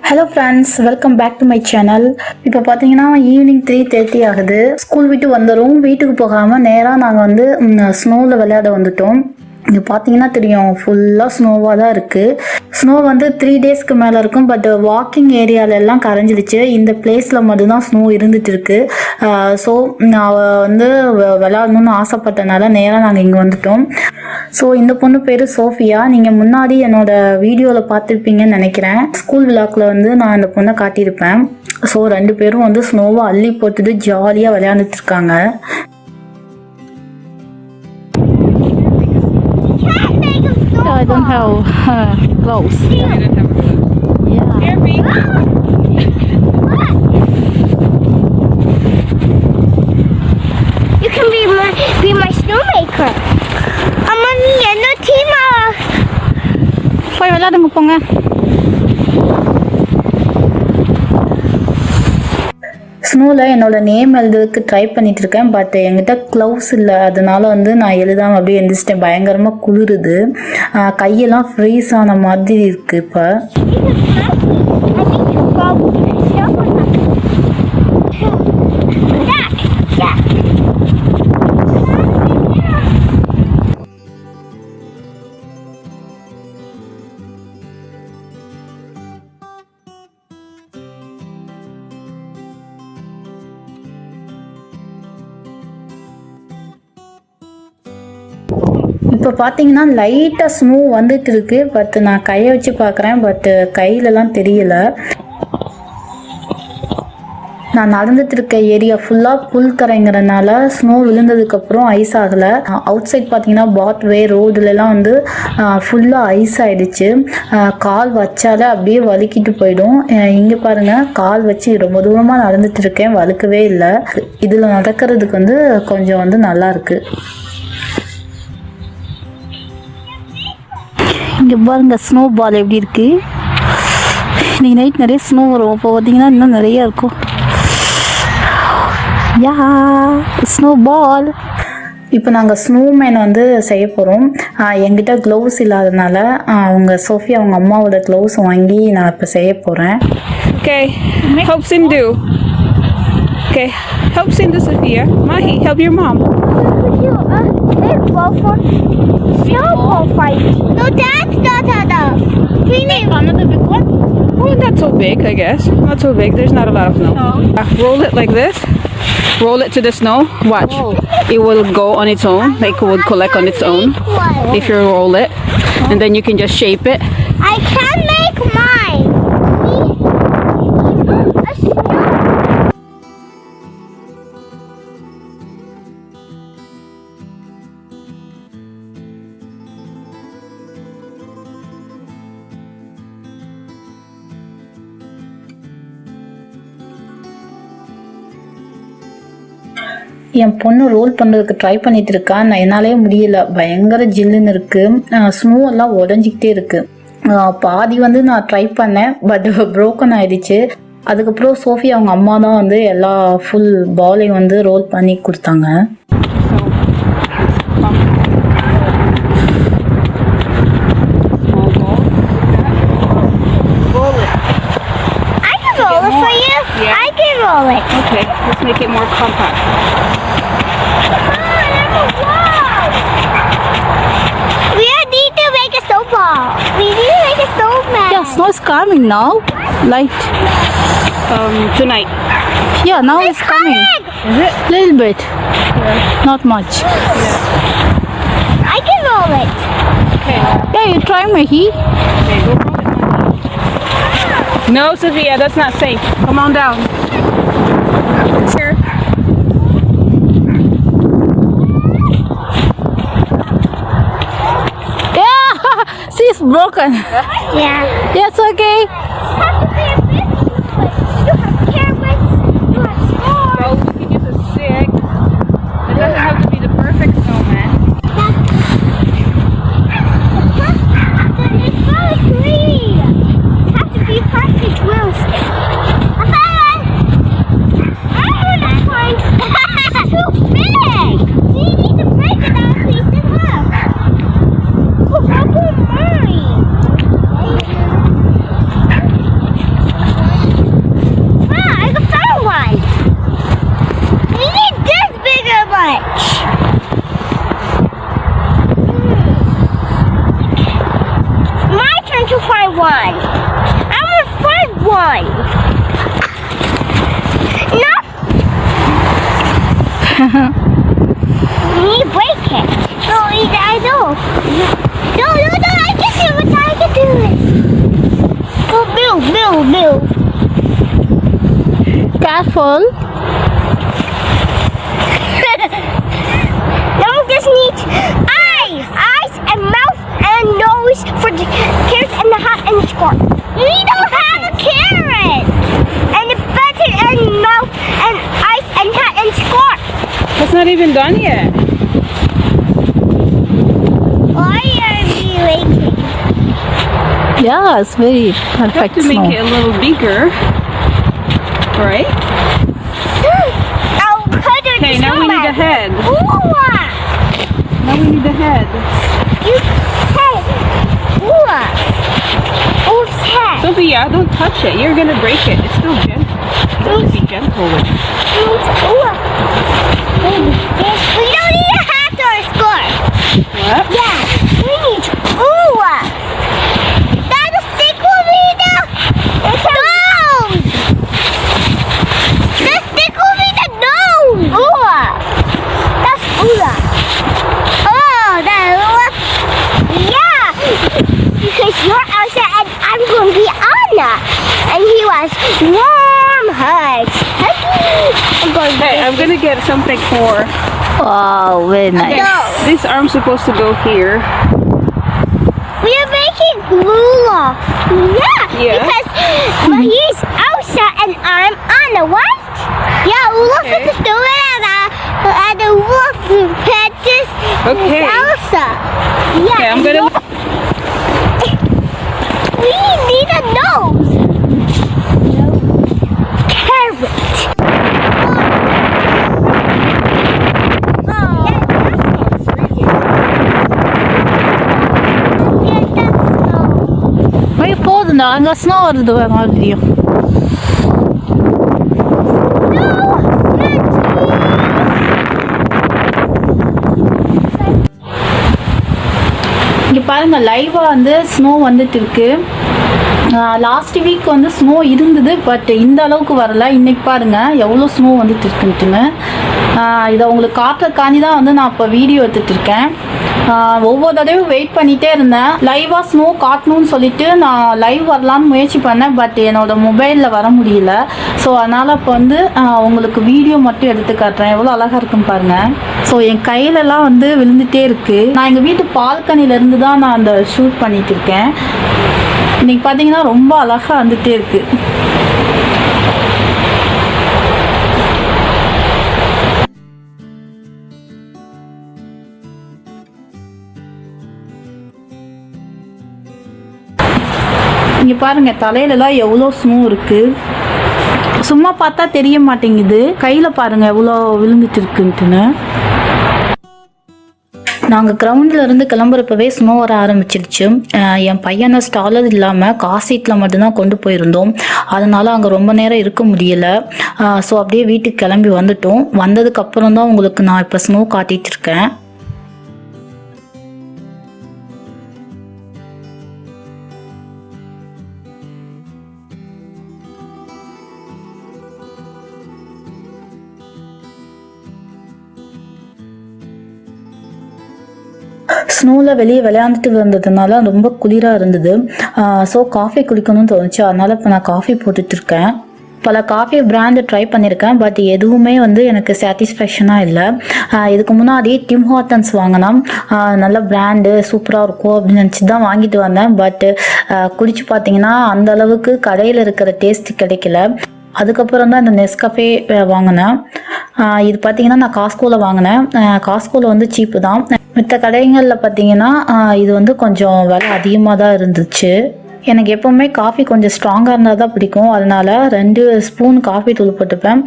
Hello friends, welcome back to my channel. இப்போ பார்த்தீங்கன்னா evening 3:30 ஆகுது. ஸ்கூல் விட்டு வந்துடும். வீட்டுக்கு போகாமல் நேராக நாங்கள் வந்து ஸ்னோவில் விளையாட வந்துட்டோம். இங்கே பார்த்தீங்கன்னா தெரியும், ஃபுல்லாக ஸ்னோவாக தான் இருக்குது. ஸ்னோ வந்து 3 டேஸ்க்கு மேலே இருக்கும். பட் வாக்கிங் ஏரியாலெல்லாம் கரைஞ்சிடுச்சு. இந்த பிளேஸில் மட்டும்தான் ஸ்னோ இருந்துகிட்டு இருக்கு. ஸோ நான் வந்து விளையாடணும்னு ஆசைப்பட்டனால நேராக நாங்கள் இங்கே வந்துட்டோம். ஸோ இந்த பொண்ணு பேர் சோஃபியா. நீங்கள் முன்னாடி என்னோட வீடியோவில் பார்த்துருப்பீங்கன்னு நினைக்கிறேன். ஸ்கூல் விழாக்கில் வந்து நான் இந்த பொண்ணை காட்டியிருப்பேன். ஸோ 2 பேரும் வந்து ஸ்னோவை அள்ளி போட்டுட்டு ஜாலியாக விளையாண்டுட்டு இருக்காங்க. I don't have gloves. Yeah. You can be my snowmaker. Mommy, என்ன team போய் விளையாடுங்க போங்க. ஸ்னோவில் என்னோட நேம் எழுதுறதுக்கு ட்ரை பண்ணிட்டு இருக்கேன். பட் என்கிட்ட க்ளவுஸ் இல்லை. அதனால வந்து நான் எழுதாமல் அப்படியே எழுந்திரிச்சிட்டேன். பயங்கரமாக குளிருது. கையெல்லாம் ஃப்ரீஸ் ஆன மாதிரி இருக்குது இப்போ. இப்போ பார்த்தீங்கன்னா லைட்டாக ஸ்னோ வந்துட்டு இருக்கு. பட் நான் கையை வச்சு பார்க்குறேன். பட் கையிலலாம் தெரியல. நான் நடந்துட்டு இருக்க ஏரியா ஃபுல்லாக புல் தரைங்கிறனால ஸ்னோ விழுந்ததுக்கப்புறம் ஐஸ் ஆகலை. அவுட் சைட் பார்த்தீங்கன்னா பாத்வே ரோடுலலாம் வந்து ஃபுல்லாக ஐஸ் ஆகிடுச்சு. கால் வச்சாலே அப்படியே வலிக்கிட்டு போயிடும். இங்கே பாருங்கள், கால் வச்சு ரொம்ப தூரமாக நடந்துட்டு இருக்கேன், வலுக்கவே இல்லை. இதில் நடக்கிறதுக்கு வந்து கொஞ்சம் வந்து நல்லாயிருக்கு. இங்கே பாருங்க, ஸ்னோ பால் எப்படி இருக்கு. இன்னைக்கு நைட் நிறைய ஸ்னோ வரும். இப்போ பார்த்தீங்கன்னா இன்னும் நிறைய இருக்கும். யா, ஸ்னோ பால். இப்போ நாங்கள் ஸ்னோமேன் வந்து செய்ய போகிறோம். என்கிட்ட க்ளவுஸ் இல்லாதனால அவங்க சோஃபியா அவங்க அம்மாவோட க்ளவுஸ் வாங்கி நான் இப்போ செய்ய போகிறேன். Okay, help Sindhu. Okay, help Sindhu, Sophia. Mahi, help your mom. snowball fight. No, that's not enough. We need Another big one? Oh, not so big, I guess. Not so big. There's not a lot of snow. No. Roll it like this. Roll it to the snow. Watch. Oh. It will go on its own. Like it would collect on its own. If you roll it. And then you can just shape it. I can make mine. A snow. என் பொண்ணு role பண்ணுறதுக்கு try பண்ணிட்டு இருக்கா. நான் என்னாலே முடியல. பயங்கர ஜில்லுன்னு இருக்குது. ஸ்னோ எல்லாம் உடஞ்சிக்கிட்டே இருக்குது. பாதி வந்து நான் ட்ரை பண்ணேன். பட் ப்ரோக்கன் ஆயிடுச்சு. அதுக்கப்புறம் சோஃபியா அவங்க அம்மா தான் வந்து எல்லா ஃபுல் பாலையும் வந்து ரோல் பண்ணி கொடுத்தாங்க. Roll it for you? Yeah. I can roll it. Okay, let's make it more compact. We need to make a snowball. We need to make a snowman. Yeah, snow is coming now. Light. Tonight. Yeah, now it's coming. Is it? Little bit. Yeah. Not much. I can roll it. Okay. Yeah, you try, Mahi. Okay, go roll it. No, Sophia, that's not safe. Come on down. Here. Yeah, see, it's broken. Yeah. Yes, okay. Have to be a bit. You have carrots. You have s'mores. Well, we can use a stick. It doesn't have to be the perfect snowman. It's very green. It has to be perfect roast. I found one. I found that one. It's too big. So you need to break it down, piece in half. Oh, how come mine? You need to break it. No, I know. No, I can do it. I can do it. Oh, move. Careful. Now we just need eyes and mouth and nose for the carrot and the hat and the scarf. We don't have a carrot and the button and mouth and eyes and hat and scarf. It's not even done yet. Why are we waiting? Yeah, it's very perfect To make snow. it a little bigger, right? I'll put it. Okay, now we need the head. Ooh. Now we need the head. Sophia, don't touch it. You're gonna break it. It's still gentle. You have to be gentle with it. We don't need a hat or a scarf. What? Yeah, we need That'll stick with me now. It's a nose. Let's stick with me the nose. That's Oh, that yeah. Because you're Elsa and I'm going to be Anna. And he was warm hugs. I'm gonna get something for. Wow, very nice. No. This arm's supposed to go here. We are making Lula. Yeah. Because he's Elsa and I'm Anna, right? Yeah, Lula Okay. is the and the wolf patches Okay. Elsa. Yeah. Okay, I'm gonna. We need a nose. Carrot. போதுண்டா அங்கே snow வருது மறுபடியும். இங்கே பாருங்கள் லைவாக வந்து snow வந்துட்டு இருக்கு. லாஸ்ட் வீக் வந்து ஸ்னோ இருந்தது, பட் இந்த அளவுக்கு வரல. இன்னைக்கு பாருங்கள் எவ்வளோ ஸ்னோ வந்துட்டு இருக்குன்ட்டுன்னு. இதை உங்களுக்கு காட்டுறதுக்காண்டி தான் வந்து நான் இப்போ வீடியோ எடுத்துகிட்டு இருக்கேன். ஒவ்வொரு தடவையும் வெயிட் பண்ணிகிட்டே இருந்தேன். லைவாக ஸ்னோ காட்டணும்னு சொல்லிட்டு நான் லைவ் வரலான்னு முயற்சி பண்ணேன், பட் என்னோட மொபைலில் வர முடியல. ஸோ அதனால் இப்போ வந்து உங்களுக்கு வீடியோ மட்டும் எடுத்து காட்டுறேன். எவ்வளோ அழகாக இருக்குன்னு பாருங்கள். ஸோ என் கையிலலாம் வந்து விழுந்துகிட்டே இருக்குது. நான் எங்கள் வீட்டு பால்கனிலேருந்து தான் நான் அந்த ஷூட் பண்ணிகிட்டு இருக்கேன். இன்றைக்கி பார்த்தீங்கன்னா ரொம்ப அழகாக வந்துகிட்டே இருக்குது. இங்கே பாருங்கள் தலையிலலாம் எவ்வளோ ஸ்னோ இருக்குது. சும்மா பார்த்தா தெரிய மாட்டேங்குது. கையில் பாருங்கள் எவ்வளோ விழுந்துட்டு இருக்குன்ட்டுன்னு. நாங்கள் கிரவுண்டில் இருந்து கிளம்புறப்பவே ஸ்னோ வர ஆரம்பிச்சிருச்சு. என் பையனை ஸ்டாலர் இல்லாமல் கார் சீட்டில் மட்டும்தான் கொண்டு போயிருந்தோம். அதனால் அங்கே ரொம்ப நேரம் இருக்க முடியலை. ஸோ அப்படியே வீட்டுக்கு கிளம்பி வந்துட்டோம். வந்ததுக்கப்புறம் தான் உங்களுக்கு நான் இப்போ ஸ்னோ காட்டிகிட்டு இருக்கேன். ஸ்னோவில் வெளியே விளையாண்டுட்டு வந்ததுனால ரொம்ப குளிராக இருந்தது. ஸோ காஃபி குடிக்கணும்னு தோணுச்சு. அதனால் இப்போ நான் காஃபி போட்டுட்ருக்கேன். பல காஃபி பிராண்டு ட்ரை பண்ணியிருக்கேன், பட் எதுவுமே வந்து எனக்கு சாட்டிஸ்ஃபேக்ஷனாக இல்லை. இதுக்கு முன்னாடி டிம் ஹார்ட்டன்ஸ் வாங்கினா நல்ல பிராண்டு சூப்பராக இருக்கும் அப்படின்னு நினச்சி தான் வாங்கிட்டு வந்தேன். பட்டு குடிச்சு பார்த்தீங்கன்னா அந்த அளவுக்கு கடையில் இருக்கிற டேஸ்ட் கிடைக்கல. அதுக்கப்புறம் தான் இந்த நெஸ்கஃபே வாங்கினேன். இது பார்த்தீங்கன்னா நான் காஸ்கோவில் வாங்கினேன். காஸ்கோவில் வந்து சீப்பு தான். மற்ற கடைகளில் பார்த்தீங்கன்னா இது வந்து கொஞ்சம் விலை அதிகமாக தான் இருந்துச்சு. எனக்கு எப்போவுமே காஃபி கொஞ்சம் ஸ்ட்ராங்காக இருந்தால் தான் பிடிக்கும். அதனால் 2 ஸ்பூன் காஃபி தூள் போட்டுப்பேன்.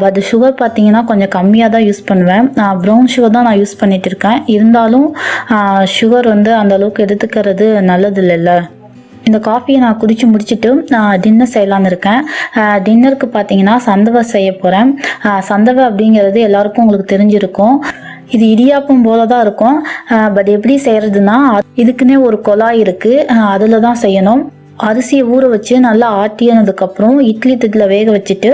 பட் சுகர் பார்த்தீங்கன்னா கொஞ்சம் கம்மியாக தான் யூஸ் பண்ணுவேன். ப்ரௌன் சுகர் தான் நான் யூஸ் பண்ணிகிட்டு இருக்கேன். இருந்தாலும் சுகர் வந்து அந்தளவுக்கு எடுத்துக்கிறது நல்லது இல்லைல்ல. இந்த காஃபியை நான் குடிச்சு முடிச்சுட்டு நான் டின்னர் செய்யலான்னு இருக்கேன். டின்னருக்கு பார்த்தீங்கன்னா சந்தவை செய்ய போகிறேன். சந்தவை அப்படிங்கிறது எல்லாருக்கும் உங்களுக்கு தெரிஞ்சிருக்கும். இது இடியாப்பம் போல தான் இருக்கும். பட் எப்படி செய்கிறதுனா இதுக்குன்னே ஒரு குழாய் இருக்குது, அதில் தான் செய்யணும். அரிசியை ஊற வச்சு நல்லா ஆட்டினதுக்கப்புறம் இட்லி தட்டில் வேக வச்சுட்டு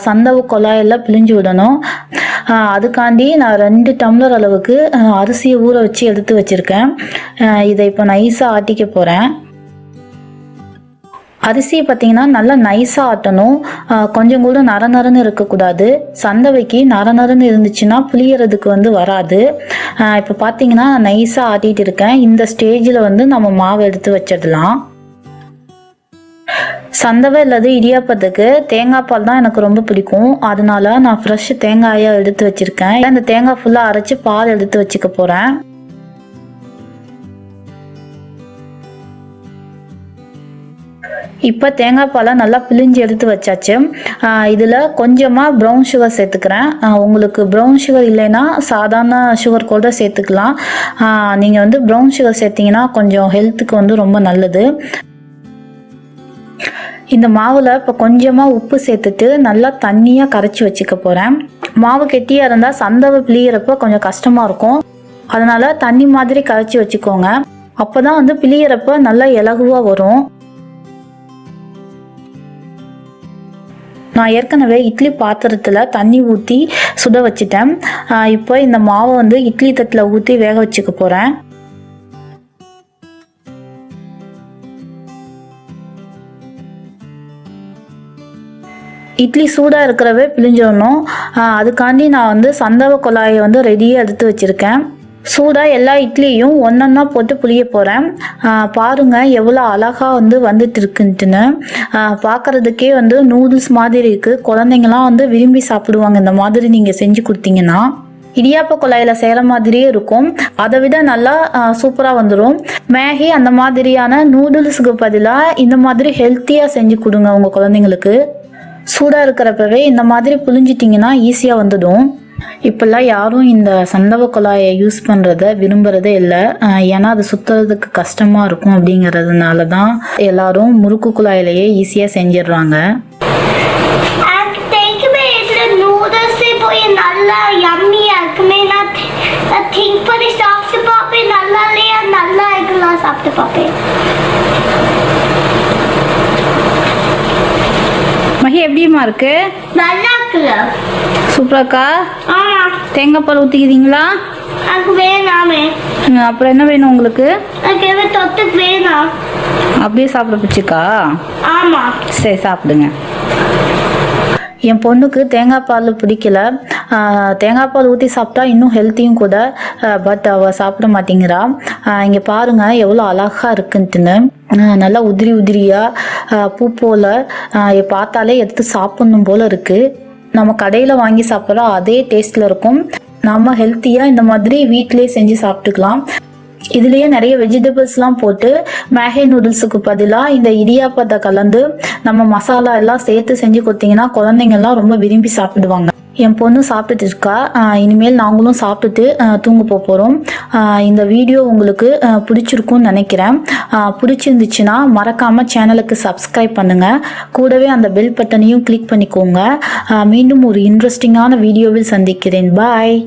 சந்தவை குழாயெல்லாம் பிழிஞ்சு விடணும். அதுக்காண்டி நான் 2 டம்ளர் அளவுக்கு அரிசியை ஊற வச்சு எடுத்து வச்சுருக்கேன். இதை இப்போ நைஸாக ஆட்டிக்க போகிறேன். அரிசியை பார்த்தீங்கன்னா நல்லா நைஸாக ஆட்டணும். கொஞ்சம் கூட நரநரன்னு இருக்கக்கூடாது. சந்தவைக்கு நரநரன்னு இருந்துச்சுன்னா புளியறதுக்கு வராது. இப்போ பார்த்தீங்கன்னா நைஸாக ஆட்டிகிட்டு இருக்கேன். இந்த ஸ்டேஜில் நம்ம மாவு எடுத்து வச்சிடலாம். சந்தவை இல்லாத இடியாப்பத்துக்கு தேங்காய் பால் தான் எனக்கு ரொம்ப பிடிக்கும். அதனால நான் ஃப்ரெஷ் தேங்காயை எடுத்து வச்சுருக்கேன். இந்த தேங்காய் ஃபுல்லாக அரைச்சி பால் எடுத்து வச்சுக்க போகிறேன். இப்போ தேங்காய் பாலை நல்லா பிழிஞ்சு எடுத்து வச்சாச்சு. இதில் கொஞ்சமாக ப்ரௌன் சுகர் சேர்த்துக்கிறேன். உங்களுக்கு ப்ரௌன் சுகர் இல்லைன்னா சாதாரண சுகர் கூட சேர்த்துக்கலாம். நீங்கள் ப்ரௌன் சுகர் சேர்த்திங்கன்னா கொஞ்சம் ஹெல்த்துக்கு ரொம்ப நல்லது. இந்த மாவில் இப்போ கொஞ்சமாக உப்பு சேர்த்துட்டு நல்லா தண்ணியாக கரைச்சி வச்சுக்க போகிறேன். மாவு கெட்டியாக இருந்தால் சந்தவை பிழியறப்ப கொஞ்சம் கஷ்டமாக இருக்கும். அதனால் தண்ணி மாதிரி கரைச்சி வச்சுக்கோங்க. அப்போ தான் பிழியறப்ப நல்லா இலகுவாக வரும். நான் ஏற்கனவே இட்லி பாத்திரத்தில் தண்ணி ஊற்றி சுட வச்சிட்டேன். இப்போ இந்த மாவை இட்லி தட்டில் ஊற்றி வேக வச்சுக்க போகிறேன். இட்லி சூடாக இருக்கிறவே பிழிஞ்சிடணும். அதுக்காண்டி நான் சந்தவை குழாயை ரெடியாக எடுத்து வச்சுருக்கேன். சூடாக எல்லா இட்லியும் ஒன்றொன்னா போட்டு புளிய போகிறேன். பாருங்கள் எவ்வளோ அழகாக வந்துட்டு இருக்குன்ட்டுன்னு. பார்க்குறதுக்கே நூடுல்ஸ் மாதிரி இருக்குது. குழந்தைங்களாம் விரும்பி சாப்பிடுவாங்க இந்த மாதிரி நீங்கள் செஞ்சு கொடுத்தீங்கன்னா. இடியாப்ப குழாயில் செய்கிற மாதிரியே இருக்கும். அதை விட நல்லா சூப்பராக வந்துடும். மேகி அந்த மாதிரியான நூடுல்ஸுக்கு பதிலாக இந்த மாதிரி ஹெல்த்தியாக செஞ்சு கொடுங்க உங்கள் குழந்தைங்களுக்கு. சூடாக இருக்கிறப்பவே இந்த மாதிரி புழிஞ்சிட்டிங்கன்னா ஈஸியாக வந்துடும். இப்போல்லாம் யாரும் இந்த சந்தவை குழாயை யூஸ் பண்ணுறத விரும்புகிறதே இல்லை. ஏன்னா அது சுற்றுறதுக்கு கஷ்டமாக இருக்கும். அப்படிங்கிறதுனால தான் எல்லாரும் முறுக்கு குழாயிலேயே ஈஸியாக செஞ்சிடுறாங்க. நல்லா யம்மியாக இருக்குமே. நான் திங்க் பண்ணி சாப்பிட்டு பார்ப்பேன். நல்லா இல்லையா, நல்லா இருக்கலாம் சாப்பிட்டு பார்ப்பேன். மஹி எப்படிமா இருக்கு? நல்லா இருக்குல்ல? சூப்பராக்கா. ஆமாம். தேங்காய் பால் ஊற்றிக்கிறீங்களா? எனக்கு வேணாமே. அப்புறம் என்ன வேணும் உங்களுக்கு? எனக்கு எதுவும் தொட்டுக்கு வேணாம். அப்படியே சாப்பிட பிடிச்சிக்கா? ஆமாம். சரி சாப்பிடுங்க. என் பொண்ணுக்கு தேங்காய் பால் பிடிக்கல. தேங்காய் பால் ஊற்றி சாப்பிட்டா இன்னும் ஹெல்த்தியும் கூட. பட் அவள் சாப்பிட மாட்டேங்கிறா. இங்கே பாருங்கள் எவ்வளோ அழகாக இருக்குன்ட்டுன்னு. நல்லா உதிரி உதிரியாக பூ போல் பார்த்தாலே எடுத்து சாப்பிட்ணும் போல் இருக்குது. நம்ம கடையில் வாங்கி சாப்பிட்ற அதே டேஸ்ட்டில் இருக்கும். நம்ம ஹெல்த்தியாக இந்த மாதிரி வீட்டிலே செஞ்சு சாப்பிட்டுக்கலாம். இதுலேயே நிறைய வெஜிடபிள்ஸ்லாம் போட்டு மேகி நூடுல்ஸுக்கு பதிலாக இந்த இடியாப்பத்தை கலந்து நம்ம மசாலா எல்லாம் சேர்த்து செஞ்சு கொடுத்தீங்கன்னா குழந்தைங்கள்லாம் ரொம்ப விரும்பி சாப்பிடுவாங்க. என் பொண்ணு சாப்பிட்டுட்டு இருக்கா. இனிமேல் நாங்களும் சாப்பிட்டுட்டு தூங்க போகிறோம். இந்த வீடியோ உங்களுக்கு பிடிச்சிருக்கும்னு நினைக்கிறேன். பிடிச்சிருந்துச்சுன்னா மறக்காமல் சேனலுக்கு சப்ஸ்கிரைப் பண்ணுங்கள். கூடவே அந்த பெல் பட்டனையும் கிளிக் பண்ணிக்கோங்க. மீண்டும் ஒரு இன்ட்ரெஸ்டிங்கான வீடியோவில் சந்திக்கிறேன். பாய்.